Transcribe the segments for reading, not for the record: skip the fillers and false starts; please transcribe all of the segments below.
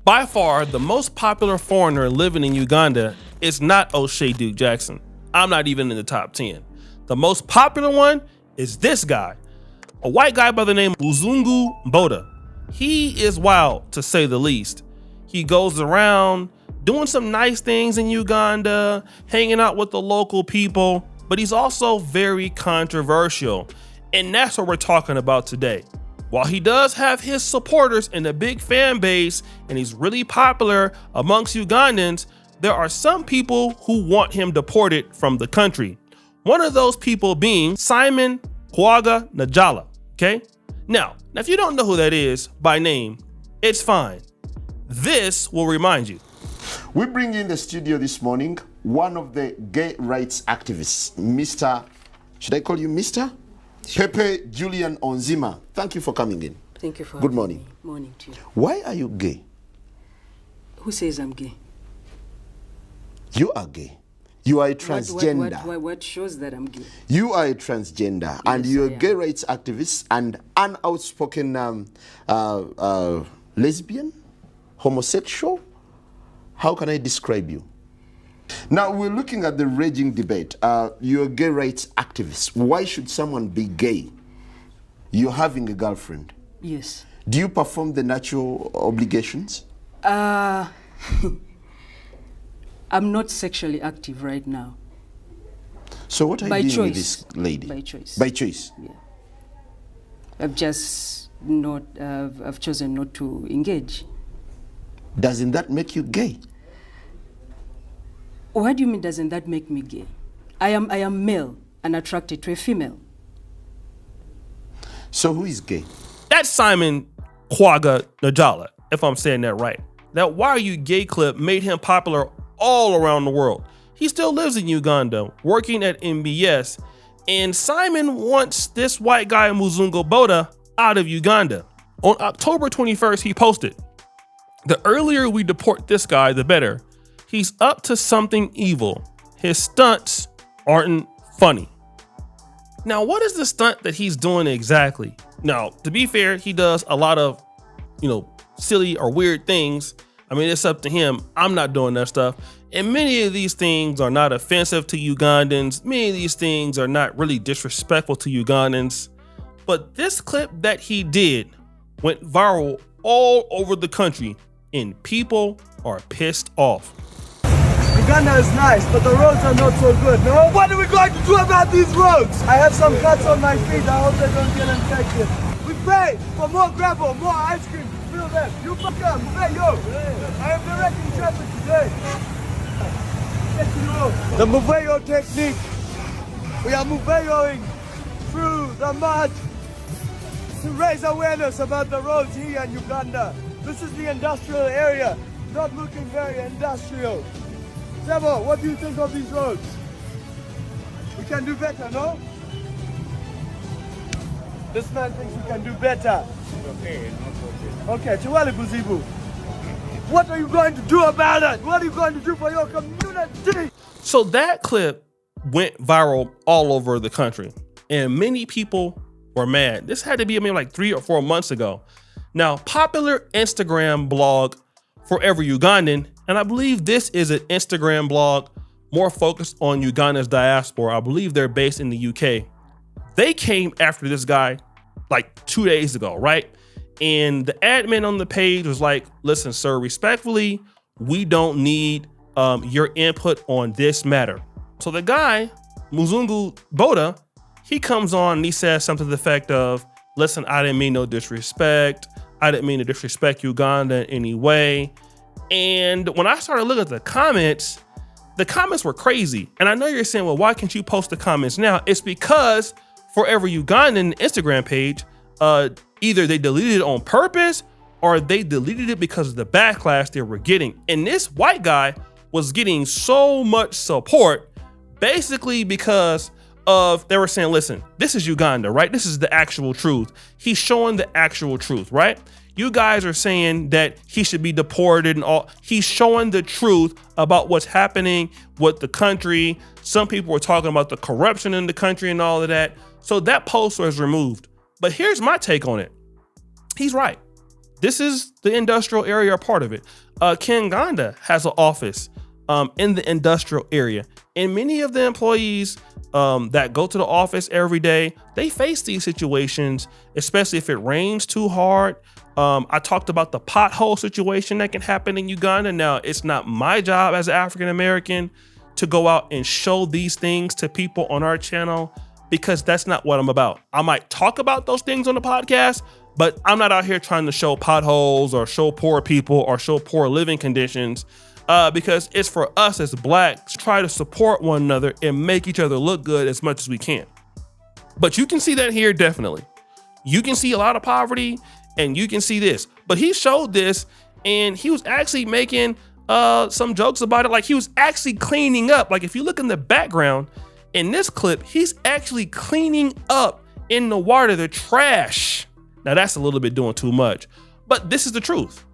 By far, the most popular foreigner living in Uganda is not O'Shea Duke Jackson. I'm not even in the top 10. The most popular one is this guy, a white guy by the name of Muzungu Boda. He is wild, to say the least. He goes around doing some nice things in Uganda, hanging out with the local people, but he's also very controversial. And that's what we're talking about today. While he does have his supporters and a big fan base, and he's really popular amongst Ugandans, there are some people who want him deported from the country. One of those people being SimonKaggwaNjal, okay? Now, if you don't know who that is by name, it's fine. This will remind you. We bring in the studio this morning one of the gay rights activists, Mr. Should I call you Mr.? Sure. Pepe Julian Onzima. Thank you for coming in. Thank you for Good having morning. me. Morning to you. Why are you gay? Who says I'm gay? You are gay. You are a transgender. What shows that I'm gay? You are a transgender, yes, and you're a gay rights activist and an outspoken lesbian, homosexual. How can I describe you? Now, we're looking at the raging debate. You're a gay rights activist. Why should someone be gay? You're having a girlfriend. Yes. Do you perform the natural obligations? I'm not sexually active right now. So what are you doing with this lady? By choice. By choice? Yeah. I've chosen not to engage. Doesn't that make you gay? What do you mean, doesn't that make me gay? I am male and attracted to a female. So who is gay? That's SimonKaggwaNjal, if I'm saying that right. That Why Are You Gay clip made him popular all around the world. He still lives in Uganda, working at MBS, and Simon wants this white guy, Muzungu Boda, out of Uganda. On October 21st, he posted, "The earlier we deport this guy, the better. He's up to something evil. His stunts aren't funny." Now, what is the stunt that he's doing exactly? Now, to be fair, he does a lot of, silly or weird things. I mean, it's up to him. I'm not doing that stuff. And many of these things are not offensive to Ugandans. Many of these things are not really disrespectful to Ugandans. But this clip that he did went viral all over the country, and people are pissed off. Uganda is nice, but the roads are not so good, no? What are we going to do about these roads? I have some cuts on my feet. I hope they don't get infected. We pray for more gravel, more ice cream. Feel them. You fucker, Muveyo. I am directing traffic today. The Muveyo technique. We are Muveyoing through the mud to raise awareness about the roads here in Uganda. This is the industrial area, not looking very industrial. Sebo, what do you think of these roads? We can do better, no? This man thinks we can do better. Okay, Chiwali Buzibu. What are you going to do about it? What are you going to do for your community? So that clip went viral all over the country, and many people were mad. This had to be maybe like 3 or 4 months ago. Now, popular Instagram blog Forever Ugandan, and I believe this is an Instagram blog more focused on Uganda's diaspora. I believe they're based in the UK. They came after this guy like 2 days ago, right? And the admin on the page was like, "Listen, sir, respectfully, we don't need your input on this matter." So the guy, Muzungu Boda, he comes on and he says something to the effect of, "Listen, I didn't mean no disrespect. I didn't mean to disrespect Uganda in any way." And when I started looking at the comments were crazy. And I know you're saying, well, why can't you post the comments now? It's because Forever Ugandan Instagram page, either they deleted it on purpose or they deleted it because of the backlash they were getting. And this white guy was getting so much support basically because of, they were saying, listen, this is Uganda, right? This is the actual truth. He's showing the actual truth, right? You guys are saying that he should be deported and all. He's showing the truth about what's happening with the country. Some people were talking about the corruption in the country and all of that. So that post was removed. But here's my take on it. He's right. This is the industrial area part of it. Uganda has an office in the industrial area. And many of the employees that go to the office every day, they face these situations, especially if it rains too hard. I talked about the pothole situation that can happen in Uganda. Now, it's not my job as an African American to go out and show these things to people on our channel, because that's not what I'm about. I might talk about those things on the podcast, but I'm not out here trying to show potholes or show poor people or show poor living conditions, because it's for us as Blacks to try to support one another and make each other look good as much as we can. But you can see that here, definitely. You can see a lot of poverty and you can see this. But he showed this and he was actually making some jokes about it. Like, he was actually cleaning up. Like, if you look in the background in this clip, he's actually cleaning up in the water, the trash. Now that's a little bit doing too much, but this is the truth.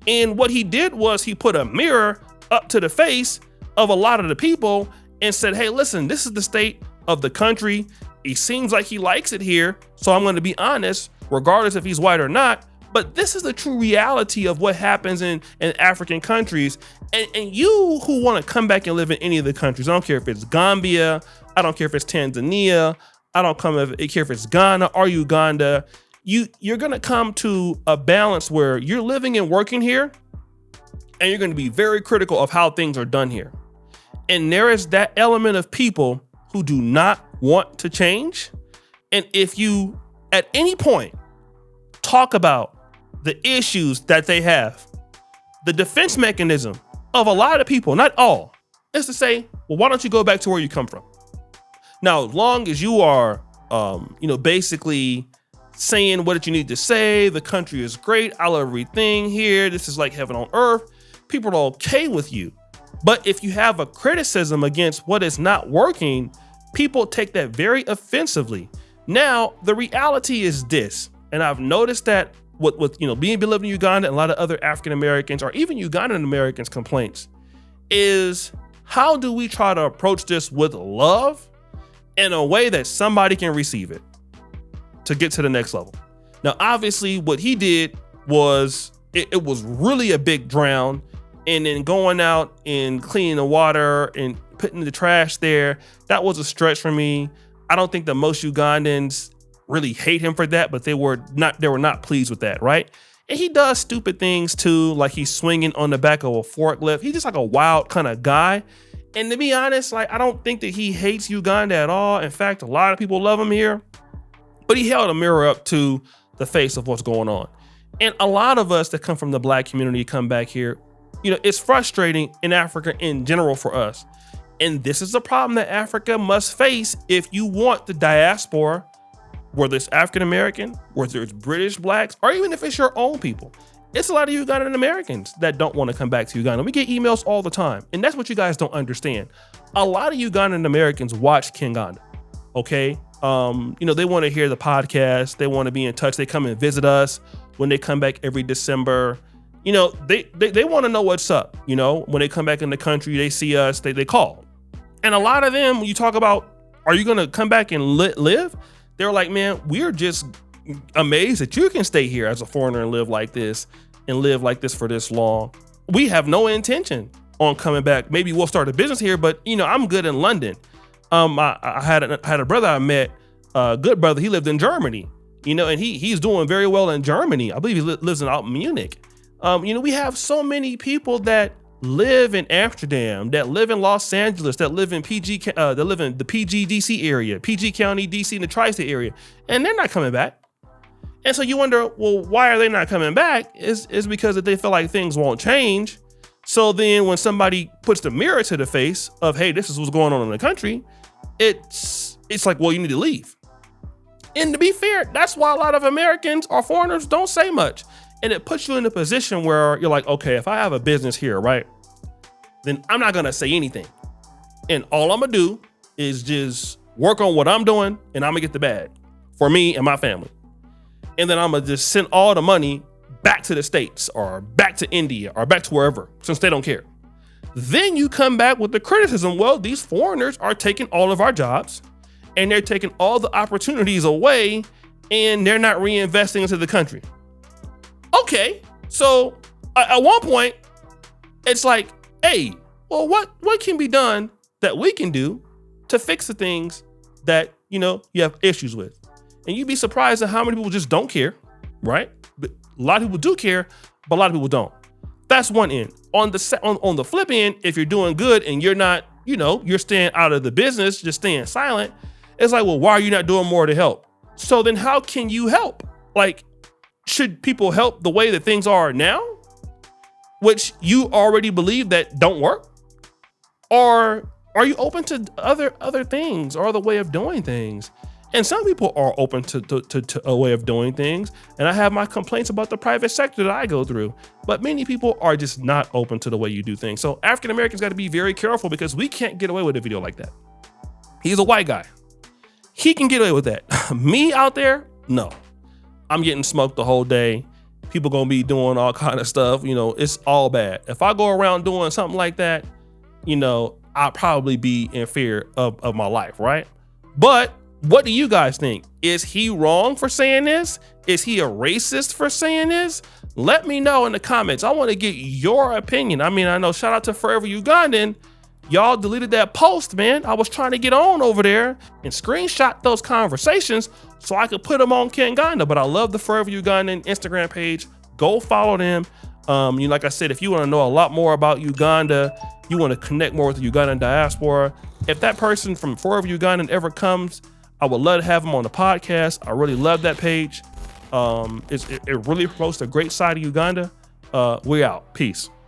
And what he did was he put a mirror up to the face of a lot of the people and said, hey, listen, this is the state of the country. He seems like he likes it here. So I'm going to be honest, regardless if he's white or not, but this is the true reality of what happens in African countries. And you who want to come back and live in any of the countries, I don't care if it's Gambia, I don't care if it's Tanzania, I don't care if it's Ghana or Uganda, you're going to come to a balance where you're living and working here, and you're going to be very critical of how things are done here. And there is that element of people who do not want to change. And if you at any point talk about the issues that they have, the defense mechanism of a lot of people, not all, is to say, well, why don't you go back to where you come from? Now, as long as you are, basically saying what you need to say, the country is great, I love everything here, this is like heaven on earth, people are okay with you. But if you have a criticism against what is not working, people take that very offensively. Now, the reality is this, and I've noticed that with being living in Uganda and a lot of other African Americans or even Ugandan Americans complaints is, how do we try to approach this with love in a way that somebody can receive it to get to the next level? Now, obviously what he did was, it was really a big drown, and then going out and cleaning the water and putting the trash there, that was a stretch for me. I don't think that most Ugandans really hate him for that, but they were not pleased with that, right? And he does stupid things too, like he's swinging on the back of a forklift. He's just like a wild kind of guy. And to be honest, like, I don't think that he hates Uganda at all. In fact, a lot of people love him here, but he held a mirror up to the face of what's going on. And a lot of us that come from the Black community come back here, it's frustrating in Africa in general for us. And this is a problem that Africa must face if you want the diaspora, whether it's African American, whether it's British Blacks, or even if it's your own people. It's a lot of Ugandan Americans that don't want to come back to Uganda. We get emails all the time, and that's what you guys don't understand. A lot of Ugandan Americans watch Kinganda, okay? They want to hear the podcast. They want to be in touch. They come and visit us when they come back every December. They want to know what's up. When they come back in the country, they see us, they call. And a lot of them, when you talk about, are you going to come back and live? They're like, man, we're just amazed that you can stay here as a foreigner and live like this for this long. We have no intention on coming back. Maybe we'll start a business here, but I'm good in London. I had a brother I met, a good brother. He lived in Germany, and he's doing very well in Germany. I believe he lives in Munich. We have so many people that live in Amsterdam, that live in Los Angeles, that live in that live in the PG DC area, PG County, DC, and the tri-state area, and they're not coming back. And so you wonder, well, why are they not coming back? Is because they feel like things won't change. So then when somebody puts the mirror to the face of, hey, this is what's going on in the country, it's like, well, you need to leave. And to be fair, that's why a lot of Americans or foreigners don't say much. And it puts you in a position where you're like, okay, if I have a business here, right, then I'm not going to say anything. And all I'm going to do is just work on what I'm doing, and I'm going to get the bag for me and my family. And then I'm going to just send all the money back to the States or back to India or back to wherever, since they don't care. Then you come back with the criticism, well, these foreigners are taking all of our jobs and they're taking all the opportunities away and they're not reinvesting into the country. okay. So at one point, it's like, hey, well, what can be done that we can do to fix the things that, you have issues with? And you'd be surprised at how many people just don't care, right? But a lot of people do care, but a lot of people don't. That's one end. On the flip end, if you're doing good and you're not, you're staying out of the business, just staying silent, it's like, well, why are you not doing more to help? So then how can you help? Like, should people help the way that things are now, which you already believe that don't work? Or are you open to other things or other way of doing things? And some people are open to a way of doing things. And I have my complaints about the private sector that I go through. But many people are just not open to the way you do things. So African Americans got to be very careful because we can't get away with a video like that. He's a white guy. He can get away with that. Me out there, no. I'm getting smoked the whole day. People gonna be doing all kind of stuff. It's all bad. If I go around doing something like that, I'll probably be in fear of my life, right? But what do you guys think? Is he wrong for saying this? Is he a racist for saying this? Let me know in the comments. I want to get your opinion. I mean, I know, shout out to Forever Ugandan. Y'all deleted that post, man. I was trying to get on over there and screenshot those conversations so I could put them on Kanganda. But I love the Forever Ugandan Instagram page. Go follow them. Like I said, if you want to know a lot more about Uganda, you want to connect more with the Ugandan diaspora. If that person from Forever Ugandan ever comes, I would love to have them on the podcast. I really love that page. It really promotes a great side of Uganda. We out. Peace.